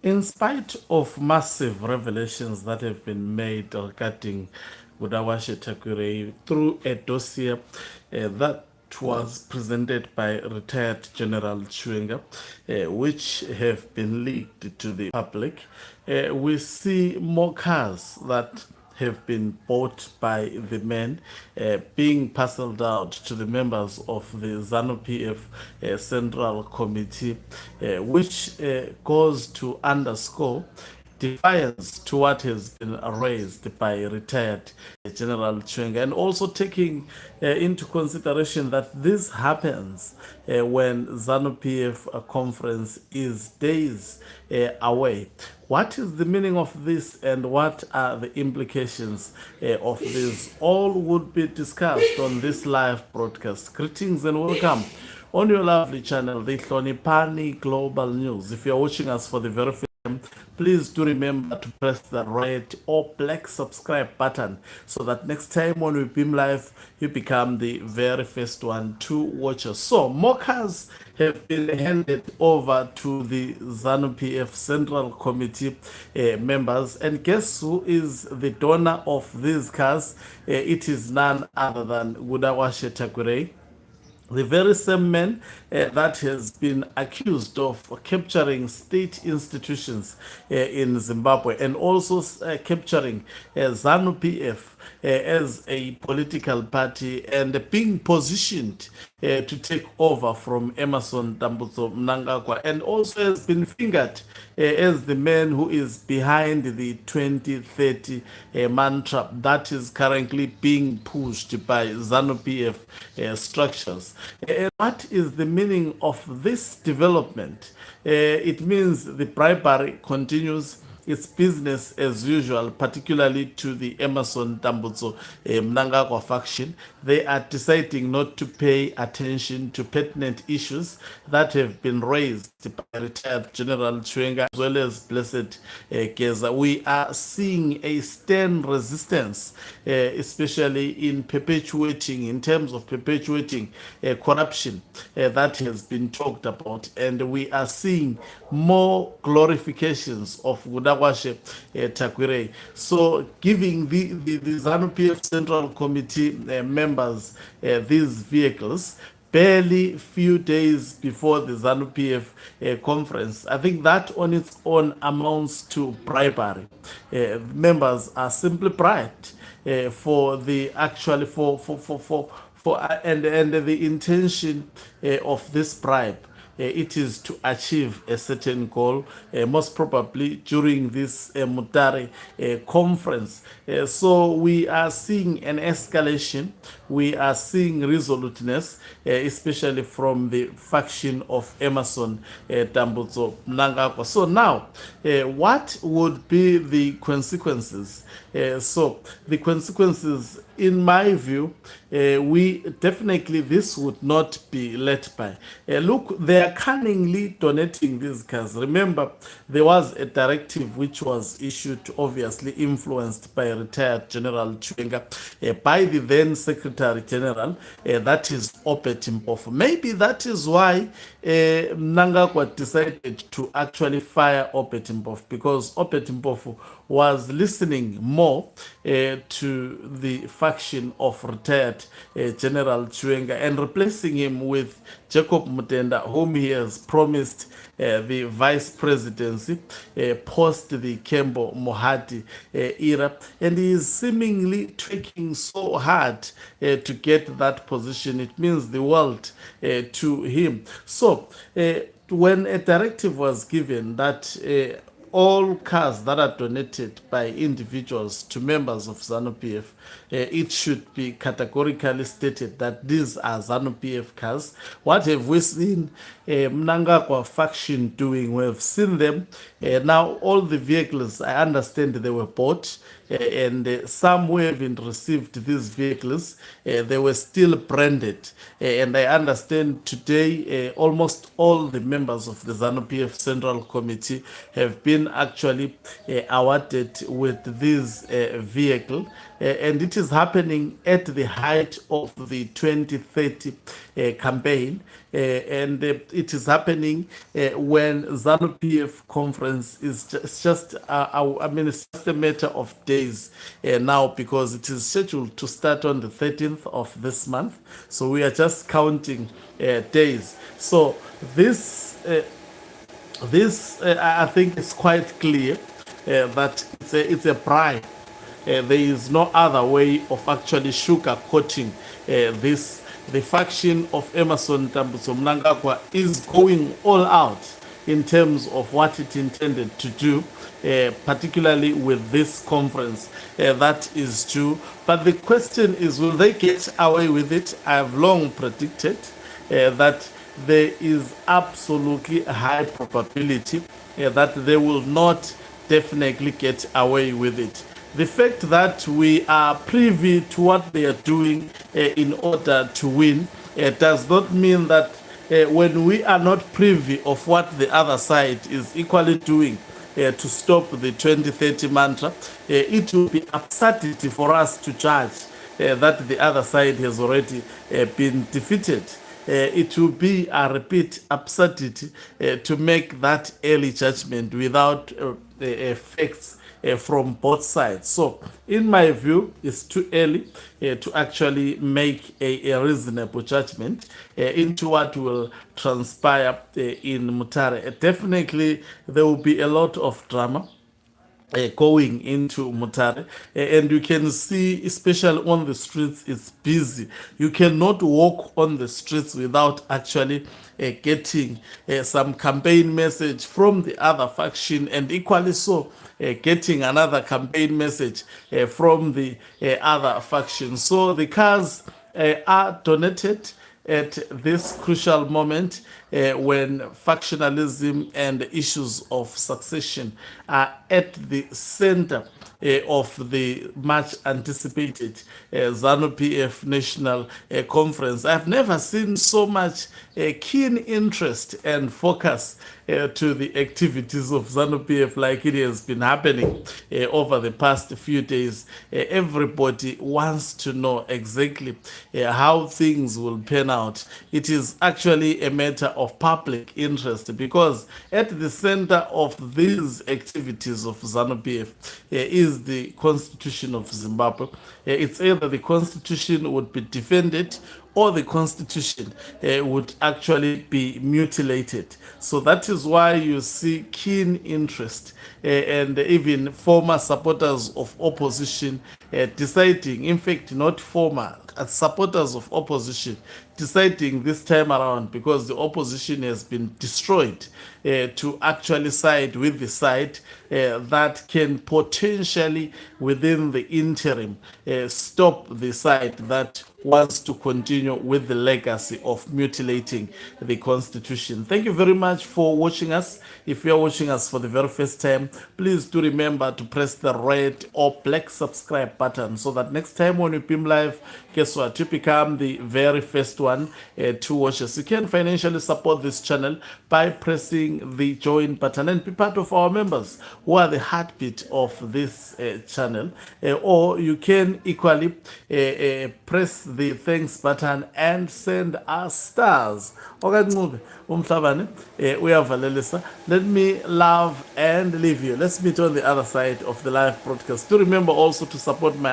In spite of massive revelations that have been made regarding Budawashe Takurei through a dossier that was presented by retired General Chwenga, which have been leaked to the public, we see more cars that have been bought by the men being parceled out to the members of the ZANU PF Central Committee, which goes to underscore defiance to what has been raised by retired General Chwenga, and also taking into consideration that this happens when ZANU PF conference is days away. What is the meaning of this and what are the implications of this? All would be discussed on this live broadcast. Greetings and welcome on your lovely channel, the Hlonipani Global News. If you're watching us for the very first time, please do remember to press the red or black subscribe button so that next time when we beam live, you become the very first one to watch us. So, more cars have been handed over to the ZANU PF Central Committee members, and guess who is the donor of these cars? It is none other than Budawashe Takurei, the very same man that has been accused of capturing state institutions in Zimbabwe and also capturing ZANU PF as a political party and being positioned to take over from Emerson Dambudzo Mnangagwa, and also has been fingered as the man who is behind the 2030 mantra that is currently being pushed by ZANU PF structures. What is the meaning of this development? It means the bribery continues. It's business as usual, particularly to the Emerson Dambudzo Mnangagwa faction. They are deciding not to pay attention to pertinent issues that have been raised by retired General Chwenga as well as Blessed Geza. We are seeing a stern resistance, especially in terms of perpetuating corruption that has been talked about, and we are seeing more glorifications of Budawashe Takurei. So giving the ZANU PF Central Committee members these vehicles barely few days before the ZANU PF conference, I think that on its own amounts to bribery. Members are simply bribed for the actually for and the intention of this bribe. It is to achieve a certain goal, most probably during this Mutare conference. So we are seeing an escalation, we are seeing resoluteness, especially from the faction of Emerson Dambudzo Mnangagwa. So now, what would be the consequences? So the consequences, in my view, this would not be let by. Look, they are cunningly donating these cars. Remember, there was a directive which was issued, obviously influenced by retired General Chwenga, by the then Secretary General, that is Opet Mpofu. Maybe that is why Mnangagwa decided to actually fire Opet Mpofu, because Opet Mpofu was listening more to the faction of retired General Chwenga and replacing him with Jacob Mutenda, whom he has promised the vice presidency post the Kembo Mohadi era, and he is seemingly trekking so hard to get that position. It means the world to him. So when a directive was given that all cars that are donated by individuals to members of ZANU PF, it should be categorically stated that these are ZANU PF cars. What have we seen Mnangagwa faction doing? We have seen them. Now all the vehicles, I understand they were bought, and some who haven't received these vehicles, they were still branded. And I understand today almost all the members of the ZANU PF Central Committee have been actually awarded with this vehicle and it is happening at the height of the 2030 campaign, and it is happening when ZANU PF conference is just I mean, it's just a matter of days now, because it is scheduled to start on the 13th of this month. So we are just counting days. So this I think it's quite clear that it's a bribe. There is no other way of actually sugarcoating this. The faction of Emerson Tambuso Mnangagwa is going all out in terms of what it intended to do, particularly with this conference that is due. But the question is, will they get away with it? I have long predicted that there is absolutely a high probability that they will not definitely get away with it. The fact that we are privy to what they are doing in order to win does not mean that when we are not privy of what the other side is equally doing to stop the 2030 mantra, it will be absurdity for us to judge that the other side has already been defeated. It will be, I repeat, absurdity to make that early judgment without facts from both sides. So, in my view, it's too early to actually make a reasonable judgment into what will transpire in Mutare. Definitely, there will be a lot of drama going into Mutare, and you can see, especially on the streets, it's busy. You cannot walk on the streets without actually getting some campaign message from the other faction, and equally so getting another campaign message from the other faction. So the cars are donated at this crucial moment when factionalism and issues of succession are at the center of the much anticipated ZANU PF National Conference. I've never seen so much keen interest and focus to the activities of ZANU PF like it has been happening over the past few days. Everybody wants to know exactly how things will pan out. It is actually a matter of public interest, because at the center of these activities of ZANU PF is the Constitution of Zimbabwe. It's either the Constitution would be defended or the Constitution would actually be mutilated. So that is why you see keen interest and even former supporters of opposition deciding, in fact, not former, supporters of opposition deciding this time around, because the opposition has been destroyed, to actually side with the side that can potentially, within the interim, stop the side that wants to continue with the legacy of mutilating the Constitution. Thank you very much for watching us. If you are watching us for the very first time, please do remember to press the red or black subscribe button, so that next time when we beam live, guess what, you become the very first one to watch us. You can financially support this channel by pressing the join button and be part of our members who are the heartbeat of this channel, or you can equally press the thanks button and send us stars. Okancube umhlabane uyavalelisa. Let me love and leave you. Let's meet on the other side of the live broadcast. Do remember also to support my